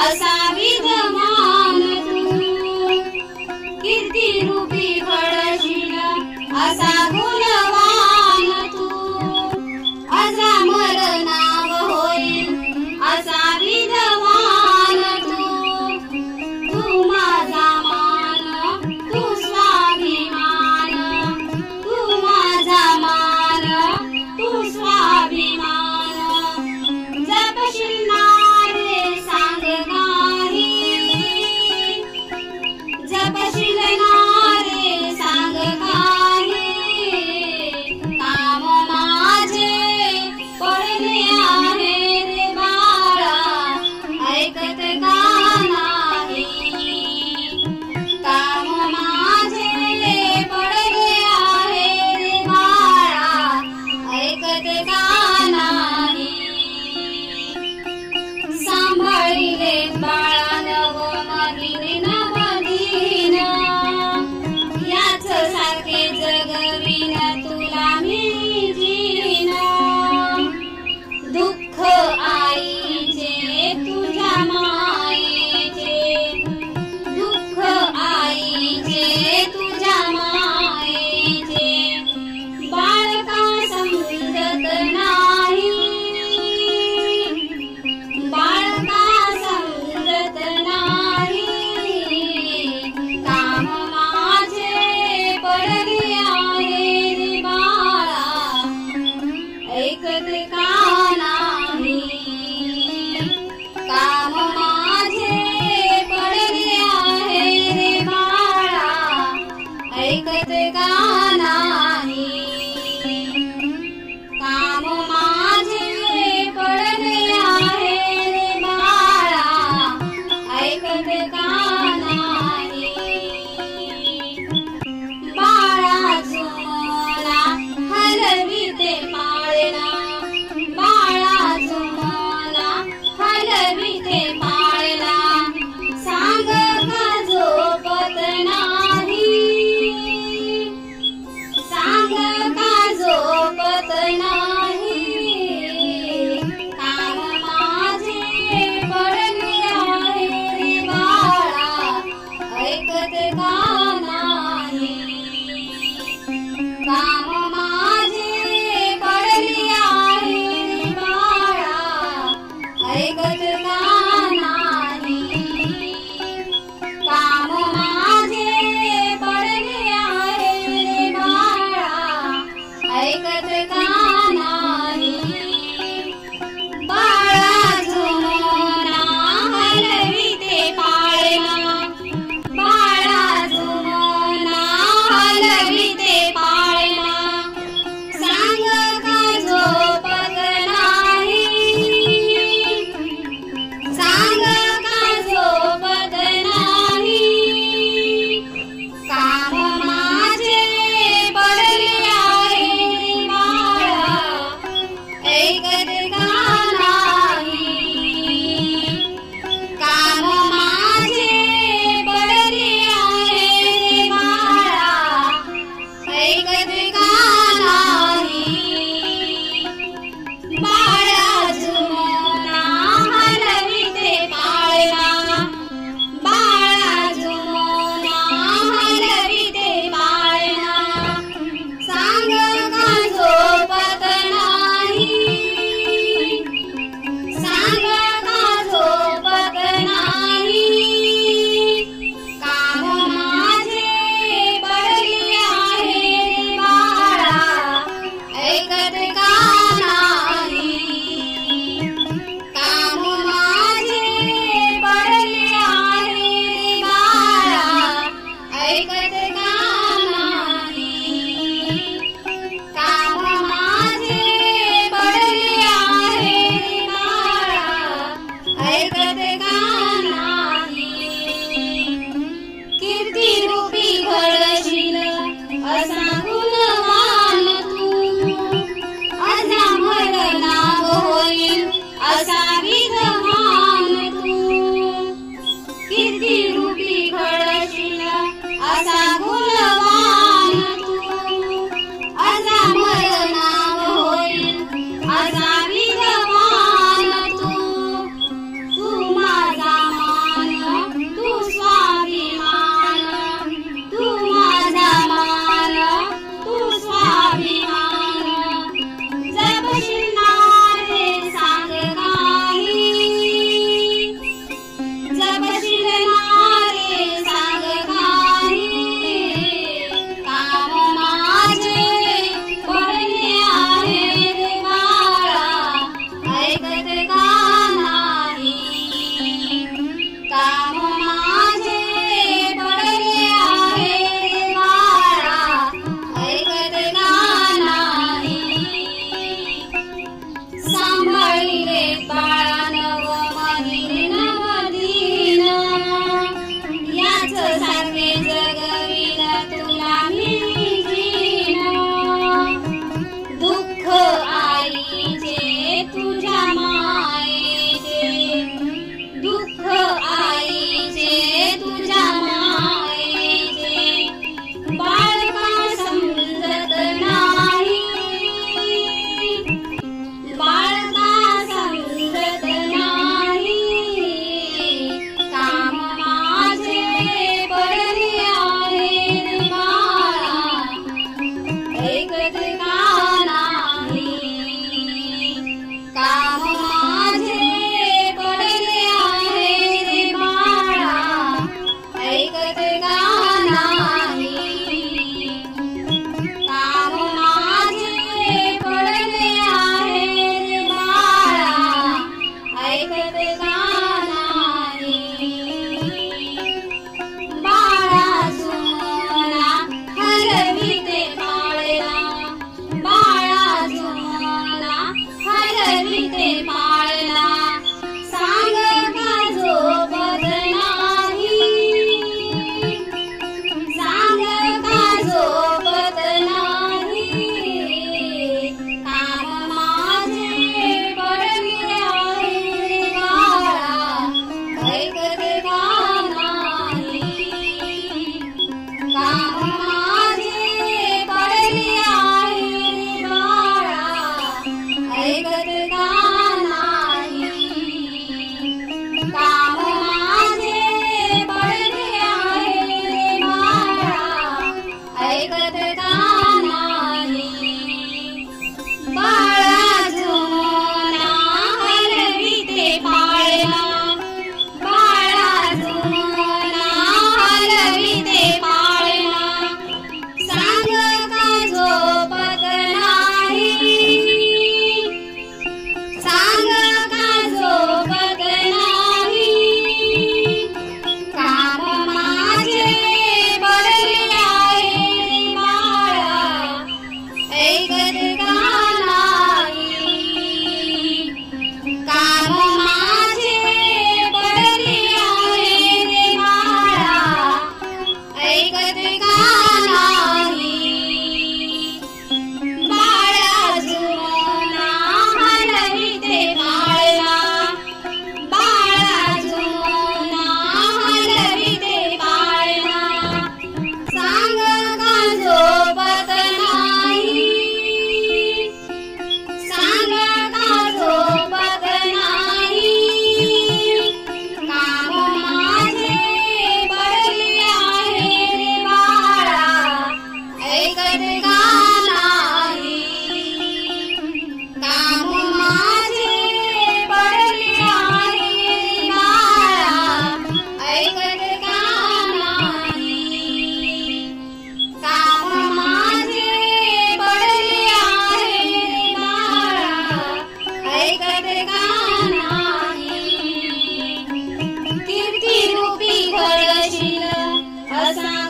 असा विद्यमान तू कीर्ती रूपी घडशील असा गुणवान तू अजरामर नाव होईल असा विद्यमान तू माझा मान तू स्वाभिमान तू माझा मान तू स्वाभिमान जपशील नारे सांग काही जपशील नारे सांग काही काम माझे पडले आहे रे बाळा ऐकत का नाही काम माझे पडले आहे रे बाळा ऐकत का नाही सांभाळिले बाळा नव महीन नवदीन याच सारखे जगवीन तुला मी जीन दुःख आईचे तुझ्या मायेचे दुःख आईचे तुझ्या मायेचे बाळका समजत नाही बाळका समजत नाही काम माझे पडले आहे रे बाळा ऐकत का नाही काम माझे पडले आहे रे बाळा ऐकत का नाही काम माझे पडले आहे रे बाळा ऐकत का नाही बाळा जुमला हलविते पाळणा बाळा जुमला हलविते पाळणा सांग का झोपत नाही सांग का झोपत नाही काम माझे पडले आहे रे बाळा ऐकत का नाही काम माझे पडले आहे रे बाळा ऐकत का नाही काम माझे पडले आहे रे बाळा ऐकत का नाही बाळा झुमला हलविते पाळणा बाळा झुमला हलविते पाळणा सांग का झोपत नाही सांग का झोपत नाही काम माझे पडले आहे रे बाळा ऐकत का नाही काम माझे पडले आहे रे बाळा ऐकत का नाही बाळा झुमला हलविते पाळणा बाळा झुमला हलविते पाळणा सांग का झोपत नाही सांग का झोपत नाही काम माझे पडले आहे रे बाळा ऐकत का नाही काम माझे पडले आहे रे बाळा ऐकत का नाही काम माझे पडले आहे रे बाळा ऐकत का नाही कीर्ती रूपी घडशील असा गुणवान तू अजरामर नाव होईल असा विद्यमान तू कीर्ती रूपी घडशील असा गुणवान तू अजरामर नाव होईल असा विद्यमान तू तू माझा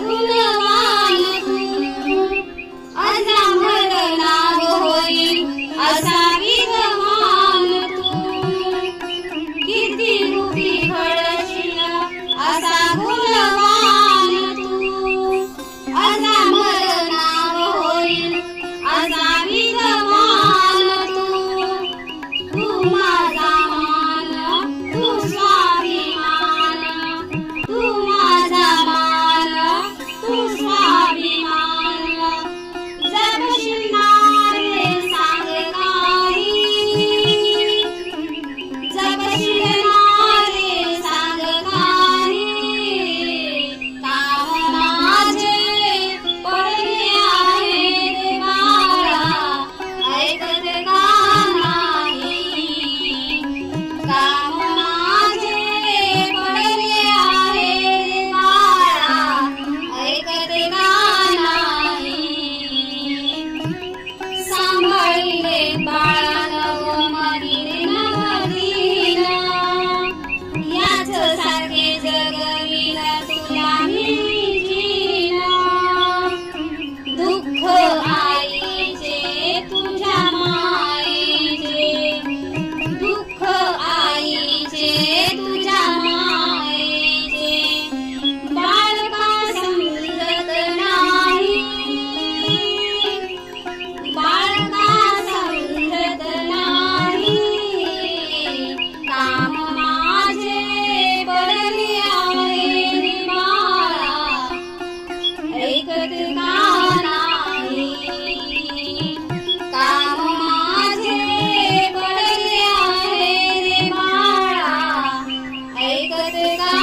गुणवान तू अजरामर नाव होईल असा विद्वान तू कीर्ती रूपी घडशील असा गुणवान तू अजरामर नाव होईल असा विद्वान तू तू माझा मान तू स्वाभिमान तू माझा मान तू स्वाभिमान जगशील नारे सांग काही जगशील नारे सांग काही काम माझे पडले आहे रे बाळा ऐकत का नाही काम माझे पडले आहे रे बाळा ऐकत का नाही सांभाळले बाळा नवमदिने नवदिना याच सारखे जगविल तुला मी जीना दुःख आईचे तुझ्या मायेचे दुःख आईचे तुझ्या मायेचे बाळका समजत नाही बाळका समजत नाही काम माझे पडले आहे रे बाळा ऐकत का नाही काम माझे पडले आहे रे बाळा ऐकत का